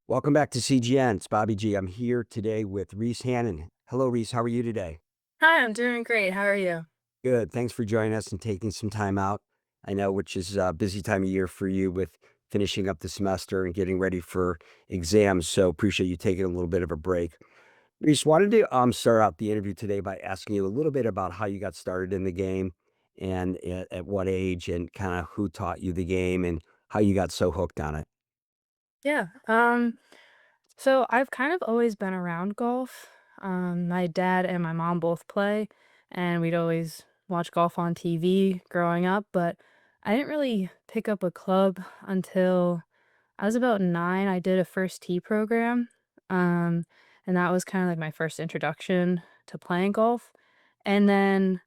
Welcome back to CGN. It's Bobby G. I'm here today with Reese Hannon. Hello, Reese. How are you today? Hi, I'm doing great. How are you? Good. Thanks for joining us and taking some time out. I know, which is a busy time of year for you with finishing up the semester and getting ready for exams. So appreciate you taking a little bit of a break. Reese, wanted to start out the interview today by asking you a little bit about how you got started in the game and at what age and kind of who taught you the game and how you got so hooked on it. Yeah. So I've kind of always been around golf. My dad and my mom both play, and we'd always watch golf on TV growing up, but I didn't really pick up a club until I was about 9. I did a first tee program. Um, and that was kind of like my first introduction to playing golf. And then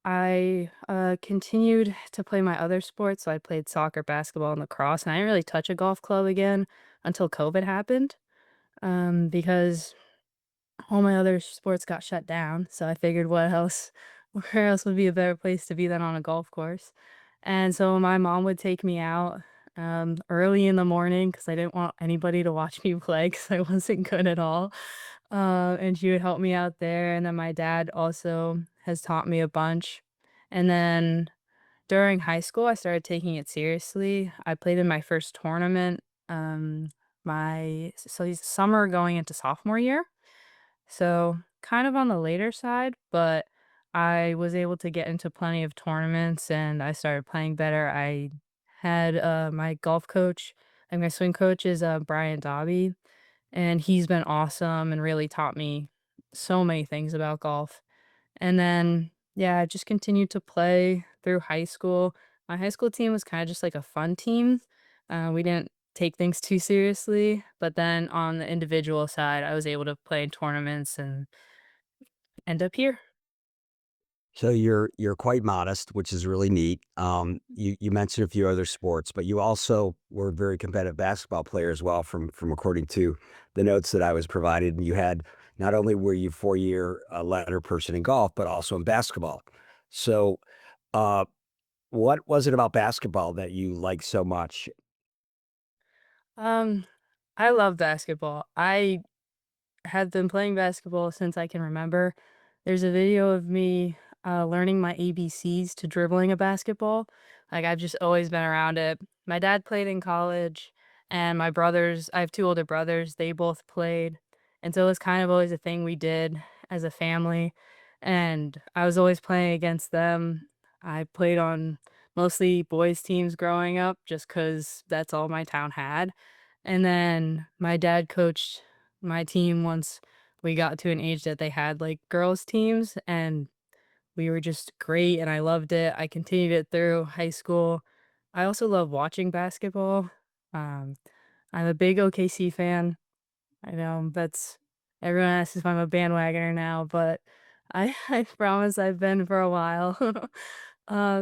I, continued to play my other sports, so I played soccer, basketball, and lacrosse, and I didn't really touch a golf club again until COVID happened, because all my other sports got shut down, so I figured what else where else would be a better place to be than on a golf course, and so my mom would take me out, early in the morning because I didn't want anybody to watch me play because I wasn't good at all, and she would help me out there, and then my dad also has taught me a bunch, and then during high school, I started taking it seriously. I played in my first tournament, my so it's summer going into sophomore year. So kind of on the later side, but I was able to get into plenty of tournaments and I started playing better. I had my golf coach and my swing coach is Brian Dobby, and he's been awesome and really taught me so many things about golf. And then, yeah, I just continued to play through high school. My high school team was kinda just like a fun team. We didn't take things too seriously, but then on the individual side, I was able to play in tournaments and end up here. So you're quite modest, which is really neat. You mentioned a few other sports, but you also were a very competitive basketball player as well, from according to the notes that I was provided. And you had not only were you 4-year ladder person in golf, but also in basketball. So, uh, what was it about basketball that you liked so much? Um, I love basketball. I have been playing basketball since I can remember. There's a video of me, learning my ABCs to dribbling a basketball. Like, I've just always been around it. My dad played in college, and my brothers I have 2 older brothers, they both played, and so it was kind of always a thing we did as a family, and I was always playing against them. I played on mostly boys' teams growing up just 'cause that's all my town had, and then my dad coached my team once we got to an age that they had, like, girls' teams, and we were just great, and I loved it. I continued it through high school. I also love watching basketball. Um, I'm a big OKC fan. I know that's everyone asks if I'm a bandwagoner now, but I promise I've been for a while.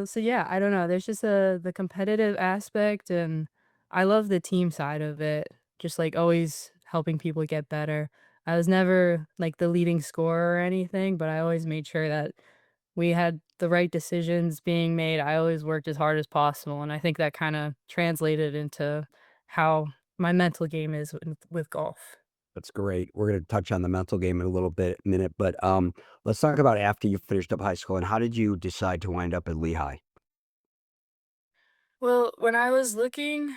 So yeah, I don't know. There's just the competitive aspect, and I love the team side of it. Just like always helping people get better. I was never like the leading scorer or anything, but I always made sure that we had the right decisions being made. I always worked as hard as possible, and I think that kind of translated into how my mental game is with golf. That's great. We're going to touch on the mental game in a little bit minute, but let's talk about after you finished up high school and how did you decide to wind up at Lehigh? Well, when I was looking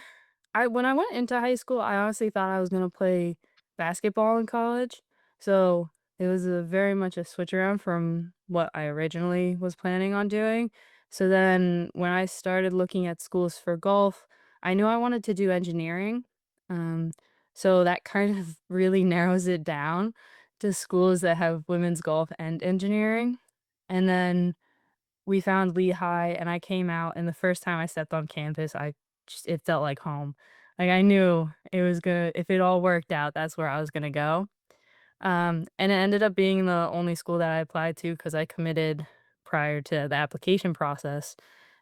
I when I went into high school, I honestly thought I was gonna play basketball in college, so it was a very much a switch around from what I originally was planning on doing. So then when I started looking at schools for golf, I knew I wanted to do engineering, um, so that kind of really narrows it down to schools that have women's golf and engineering, and then we found Lehigh, and I came out, and the first time I stepped on campus, I just it felt like home. Like, I knew it was gonna if it all worked out, that's where I was gonna go. And it ended up being the only school that I applied to because I committed prior to the application process,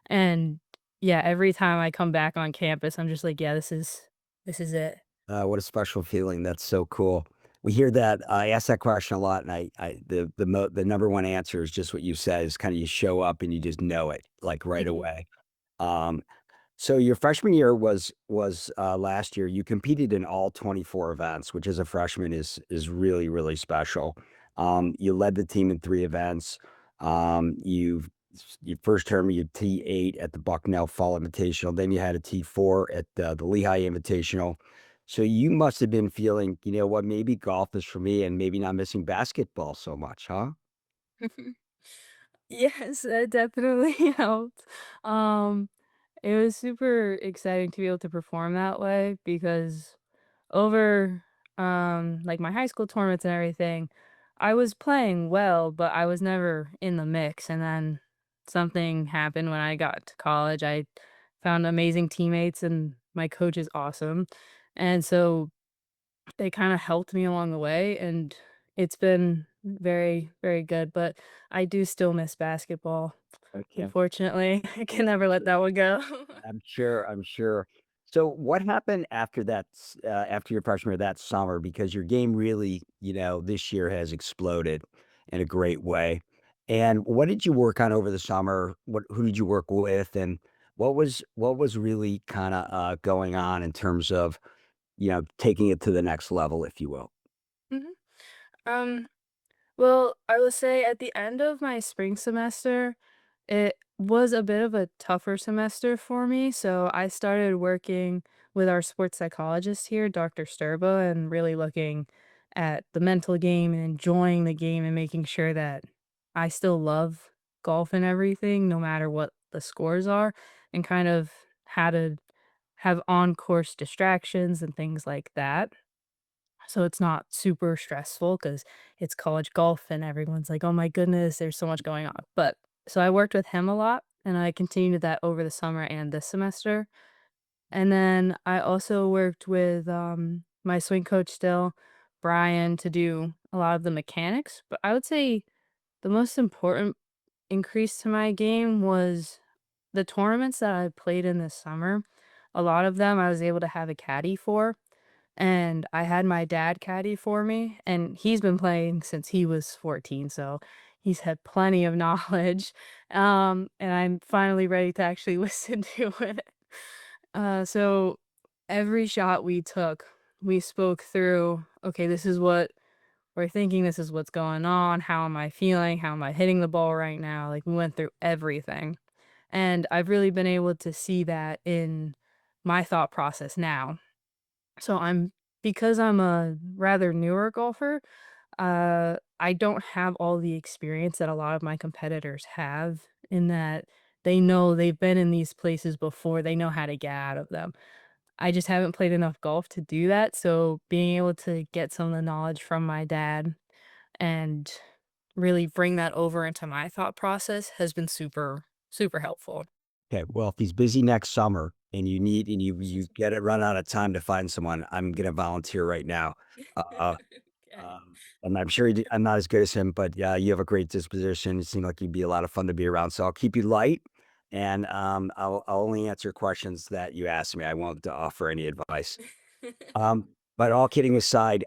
and, yeah, every time I come back on campus, I'm just like, "Yeah, this is it." What a special feeling. That's so cool. We hear that. I ask that question a lot, and the number one answer is just what you said. Is kind of you show up and you just know it like right Mhm. away. Um, So your freshman year was last year. You competed in all 24 events, which as a freshman is really, really special. You led the team in 3 events. You've your first term, you T8 at the Bucknell Fall Invitational, then you had a T4 at the Lehigh Invitational. So you must have been feeling, you know what, maybe golf is for me and maybe not missing basketball so much, huh? Yes, that definitely helped. Um, it was super exciting to be able to perform that way because over, like, my high school tournaments and everything, I was playing well, but I was never in the mix, and then something happened when I got to college. I found amazing teammates, and my coach is awesome, and so they kinda helped me along the way, and it's been very, very good, but I do still miss basketball, Okay. unfortunately. I can never let that one go. I'm sure, I'm sure. So what happened after after your freshman year that summer? Because your game really, this year has exploded in a great way. And what did you work on over the summer? Who did you work with? And what was really kind of going on in terms of, taking it to the next level, if you will? Mhm. Um Well, I will say at the end of my spring semester, it was a bit of a tougher semester for me. So I started working with our sports psychologist here, Dr. Sturba, and really looking at the mental game and enjoying the game and making sure that I still love golf and everything, no matter what the scores are, and kind of how to have on course distractions and things like that. So it's not super stressful because it's college golf and everyone's like, "Oh my goodness, there's so much going on." But so I worked with him a lot and I continued that over the summer and this semester. And then I also worked with, my swing coach still, Brian, to do a lot of the mechanics. But I would say the most important increase to my game was the tournaments that I played in this summer. A lot of them I was able to have a caddy for. And I had my dad caddy for me, and he's been playing since he was 14, so he's had plenty of knowledge, and I'm finally ready to actually listen to it. So every shot we took, we spoke through, "Okay, this is what we're thinking, this is what's going on, how am I feeling, how am I hitting the ball right now?" Like, we went through everything, and I've really been able to see that in my thought process now. So because I'm a rather newer golfer, I don't have all the experience that a lot of my competitors have in that they know they've been in these places before, they know how to get out of them. I just haven't played enough golf to do that, so being able to get some of the knowledge from my dad and really bring that over into my thought process has been super, super helpful. Okay, well, if he's busy next summer and you get it run out of time to find someone, I'm gonna volunteer right now. Uh, Okay. and I'm sure I'm not as good as him, but yeah, you have a great disposition. You seem like you'd be a lot of fun to be around. So I'll keep you light, and I'll only answer questions that you ask me. I won't offer any advice. But all kidding aside,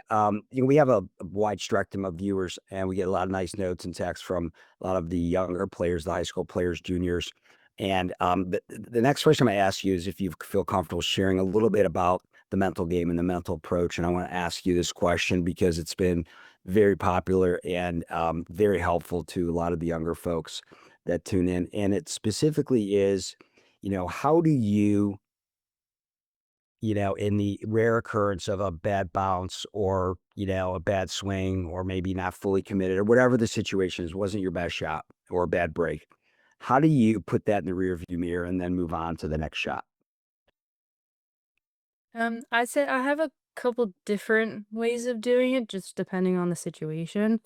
we have a wide spectrum of viewers, and we get a lot of nice notes and texts from a lot of the younger players, the high school players, juniors. And the next question I ask you is if you feel comfortable sharing a little bit about the mental game and the mental approach. And I want to ask you this question because it's been very popular and very helpful to a lot of the younger folks that tune in. And it specifically is, how do you in the rare occurrence of a bad bounce or, a bad swing or maybe not fully committed or whatever the situation is, wasn't your best shot or a bad break. How do you put that in the rearview mirror and then move on to the next shot? I'd say I have a couple different ways of doing it, just depending on the situation.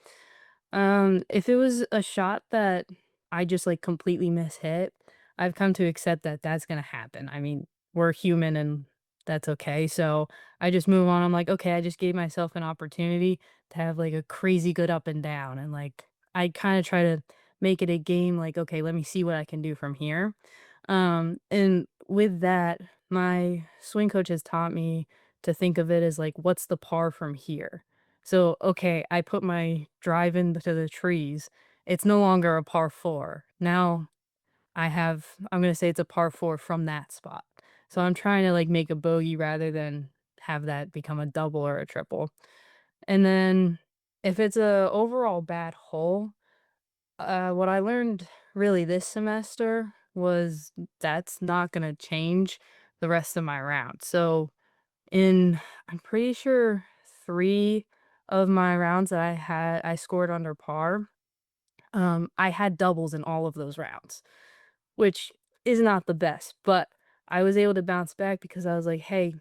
If it was a shot that I just like completely mishit, I've come to accept that that's gonna happen. I mean, we're human and that's okay. So I just move on. I'm like, okay, I just gave myself an opportunity to have like a crazy good up and down. And like, I kind of try to make it a game like, okay, let me see what I can do from here. And with that, my swing coach has taught me to think of it as like, what's the par from here? So, okay, I put my drive into the trees. It's no longer a par four. Now I'm going to say it's a par four from that spot. So I'm trying to like make a bogey rather than have that become a double or a triple. And then if it's a overall bad hole, what I learned really this semester was that's not gonna change the rest of my round. So in I'm pretty sure 3 of my rounds that I scored under par, I had doubles in all of those rounds, which is not the best, but I was able to bounce back because I was like, "Hey,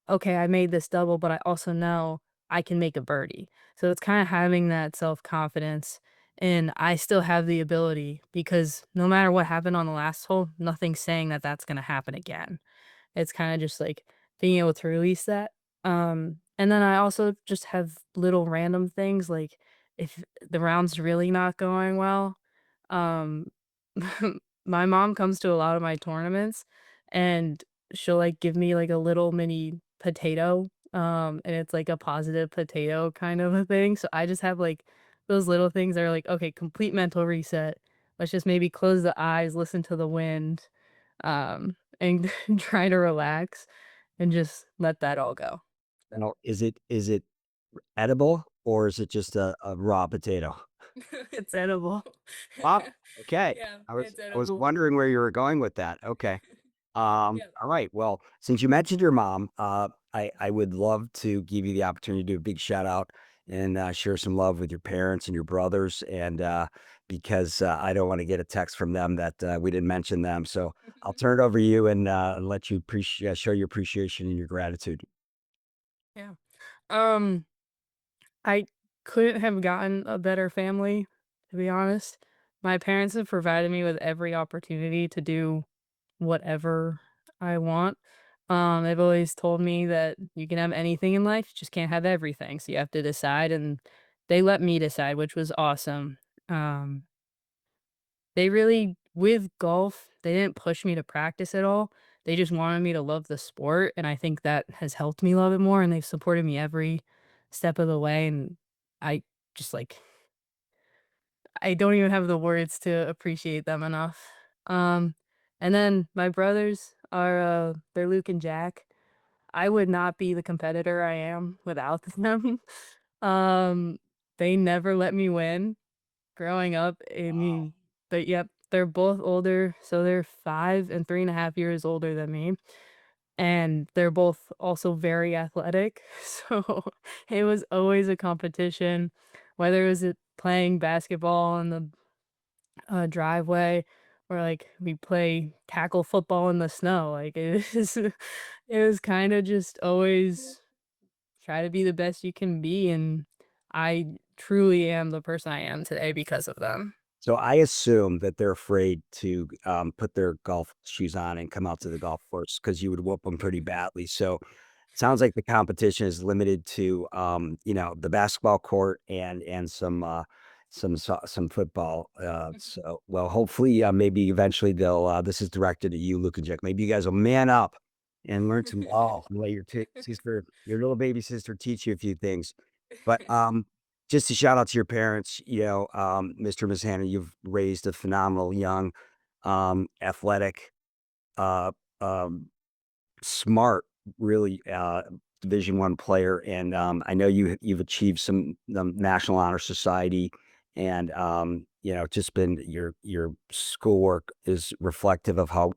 okay, I made this double, but I also know I can make a birdie." So it's kinda having that self-confidence, and I still have the ability because no matter what happened on the last hole, nothing's saying that that's gonna happen again. It's kinda just, like, being able to release that. And then I also just have little random things, like, if the round's really not going well, um, my mom comes to a lot of my tournaments, and she'll, like, give me, like, a little mini potato, and it's, like, a positive potato kind of a thing, so I just have, like, those little things that are like, "Okay, complete mental reset. Let's just maybe close the eyes, listen to the wind." And try to relax and just let that all go. Now, is it edible or is it just a raw potato? It's edible. Ah, okay. Yeah, I was it's I was edible. wondering where you were going with that. Okay. Yeah. All right. Well, since you mentioned your mom, I would love to give you the opportunity to do a big shout out and share some love with your parents and your brothers, and because I don't want to get a text from them that we didn't mention them, so I'll turn it over to you and let you appreciate show your appreciation and your gratitude. Yeah. Um, I couldn't have gotten a better family, to be honest. My parents have provided me with every opportunity to do whatever I want. They've always told me that you can have anything in life, you just can't have everything, so you have to decide, and they let me decide, which was awesome. Um They really with golf, they didn't push me to practice at all. They just wanted me to love the sport, and I think that has helped me love it more, and they've supported me every step of the way, and I just, like I don't even have the words to appreciate them enough. Um, and then my brothers are, they're Luke and Jack. I would not be the competitor I am without them. Um, they never let me win. Growing up, I Wow. mean but, yep, they're both older, so they're 5 and 3.5 years older than me, and they're both also very athletic, so it was always a competition, whether it was playing basketball in the, driveway or, like, we play tackle football in the snow, like, it is it was kinda just always try to be the best you can be, and I truly am the person I am today because of them. So I assume that they're afraid to put their golf shoes on and come out to the golf course because you would whoop them pretty badly. So sounds like the competition is limited to, the basketball court and some football. So, well, hopefully, maybe eventually they'll. This is directed at you, Luke and Jack. Maybe you guys will man up and learn some golf and let your sister, your little baby sister, teach you a few things. But just a shout out to your parents. Mr. and Miss Hannah, you've raised a phenomenal young, athletic, uh, um, smart, really, Division I player, and, I know you've achieved some, National Honor Society, and, just been your schoolwork is reflective of how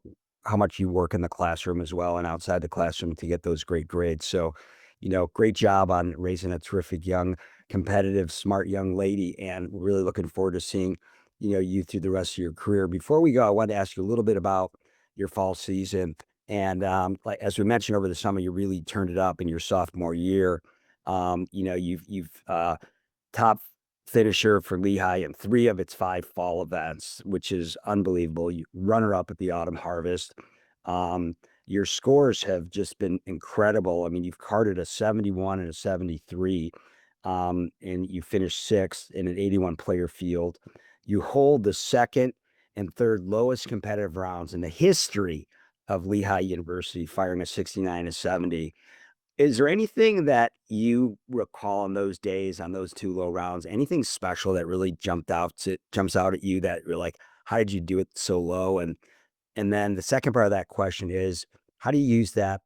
much you work in the classroom as well and outside the classroom to get those great grades. So, great job on raising a terrific young, competitive, smart young lady, and really looking forward to seeing, you through the rest of your career. Before we go, I wanted to ask you a little bit about your fall season. And, like, as we mentioned over the summer, you really turned it up in your sophomore year. You've top finisher for Lehigh in 3 of its 5 fall events, which is unbelievable. You runner up at the Autumn Harvest. Um, your scores have just been incredible. I mean, you've carded a 71 and a 73, and you finished 6th in an 81 player field. You hold the 2nd and 3rd lowest competitive rounds in the history of Lehigh University, firing a 69 and 70. Is there anything that you recall in those days on those 2 low rounds? Anything special that really jumps out at you that you're like, "How did you do it so low?" And then the second part of that question is, How do you use that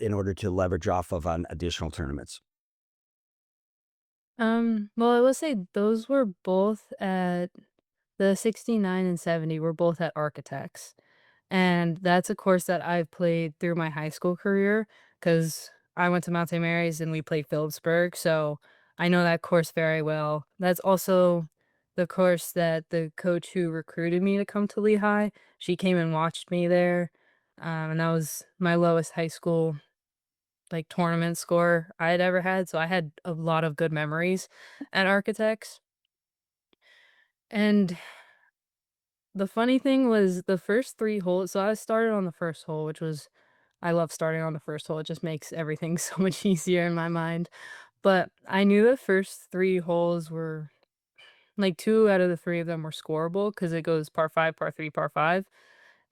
in order to leverage off of on additional tournaments? Well, I will say those were both at the 69 and 70 were both at Architects. And that's a course that I've played through my high school career because I went to Mount St. Mary's and we played Phillipsburg, so I know that course very well. That's also the course that the coach who recruited me to come to Lehigh, she came and watched me there, and that was my lowest high school, like, tournament score I had ever had, so I had a lot of good memories at Architects, and the funny thing was the first 3 holes, so I started on the first hole, which was I love starting on the first hole, it just makes everything so much easier in my mind, but I knew the first 3 holes were like, 2 out of the 3 of them were scoreable because it goes par 5, par 3, par 5,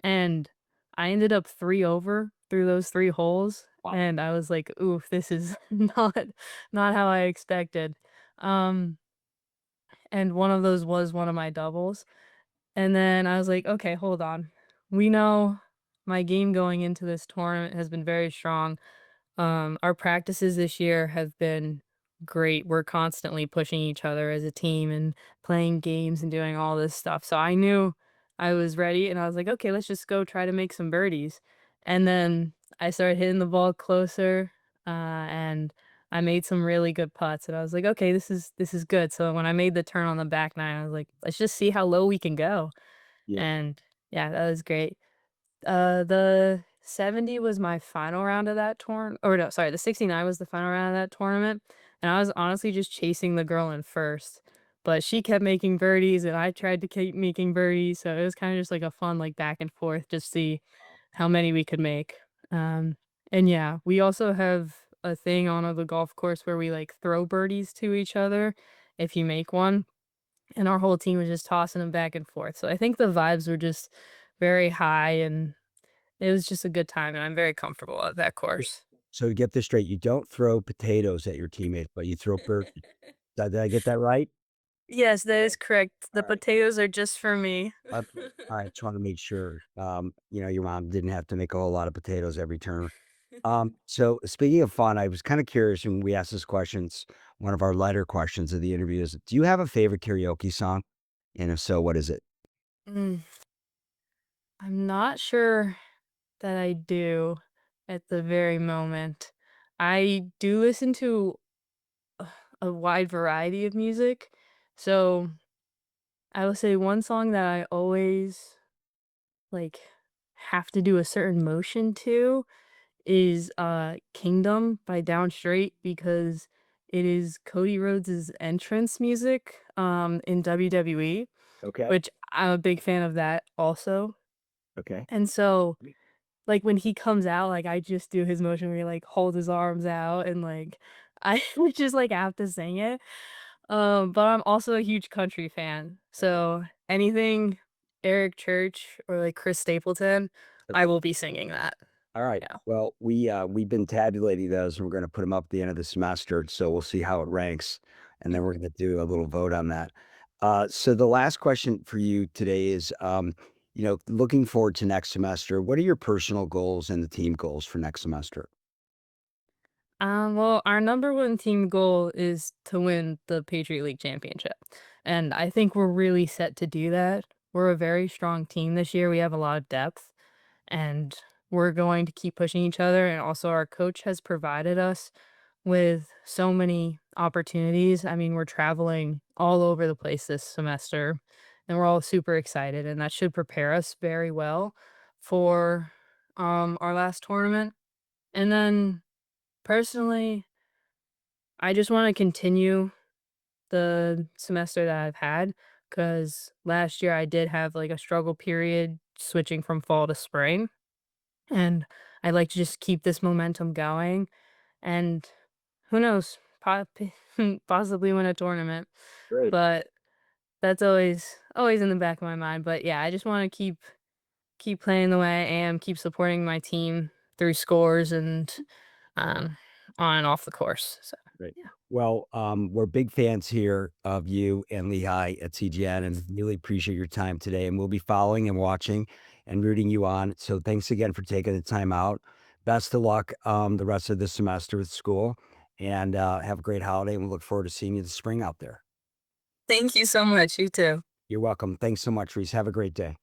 and I ended up 3 over through those 3 holes, Wow. and I was like, "Oof, this is not how I expected." Um, and one of those was one of my doubles. And then I was like, "Okay, hold on. We know my game going into this tournament has been very strong. Our practices this year have been great. We're constantly pushing each other as a team and playing games and doing all this stuff." So I knew I was ready and I was like, "Okay, let's just go try to make some birdies." And then I started hitting the ball closer, and I made some really good putts and I was like, "Okay, this is good." So when I made the turn on the back nine, I was like, "Let's just see how low we can go." Yeah. And yeah, that was great. The 70 was my final round of that or no, sorry, the 69 was the final round of that tournament, and I was honestly just chasing the girl in first, but she kept making birdies, and I tried to keep making birdies, so it was kinda just like a fun, like, back and forth, just see how many we could make. Um, and yeah, we also have a thing on the golf course where we, like, throw birdies to each other if you make one, and our whole team was just tossing them back and forth, so I think the vibes were just very high, and it was just a good time, and I'm very comfortable at that course. So to get this straight, you don't throw potatoes at your teammates, but you throw birdies. Did I get that right? Yes, that Okay. is correct. The All right. potatoes are just for me. Okay. All right. Just want to make sure, your mom didn't have to make a whole lot of potatoes every turn. So speaking of fun, I was kind of curious when we asked this questions, one of our lighter questions of the interview is, do you have a favorite karaoke song? And if so, what is it? Mm, I'm not sure that I do at the very moment. I do listen to a wide variety of music, so I will say one song that I always, like, have to do a certain motion to is, Kingdom by Downstreet because it is Cody Rhodes's entrance music, in WWE, Okay. which I'm a big fan of that also, Okay. and so, like, when he comes out, like, I just do his motion where he, like, holds his arms out and, like, I just, like, have to sing it, but I'm also a huge country fan, Okay. so anything Eric Church or, like, Chris Stapleton, I will be singing that. All right. Yeah. Well, we've been tabulating those, and we're gonna put them up at the end of the semester, so we'll see how it ranks, and then we're gonna do a little vote on that. So the last question for you today is, looking forward to next semester, what are your personal goals and the team goals for next semester? Well, our number one team goal is to win the Patriot League championship. And I think we're really set to do that. We're a very strong team this year. We have a lot of depth and we're going to keep pushing each other. And also, our coach has provided us with so many opportunities. I mean, we're traveling all over the place this semester and we're all super excited. And that should prepare us very well for our last tournament. And then personally, I just wanna continue the semester that I've had, cause last year I did have, like, a struggle period switching from fall to spring, and I'd like to just keep this momentum going, and who knows, possibly win a tournament, Great. but that's always in the back of my mind, but yeah, I just wanna keep playing the way I am, keep supporting my team through scores and, um, on and off the course, so, Great. yeah. Well, we're big fans here of you and Lehigh at CGN, and really appreciate your time today, and we'll be following and watching, and rooting you on. So thanks again for taking the time out. Best of luck the rest of the semester with school, and have a great holiday. And we look forward to seeing you this spring out there. Thank you so much. You too. You're welcome. Thanks so much, Reese. Have a great day.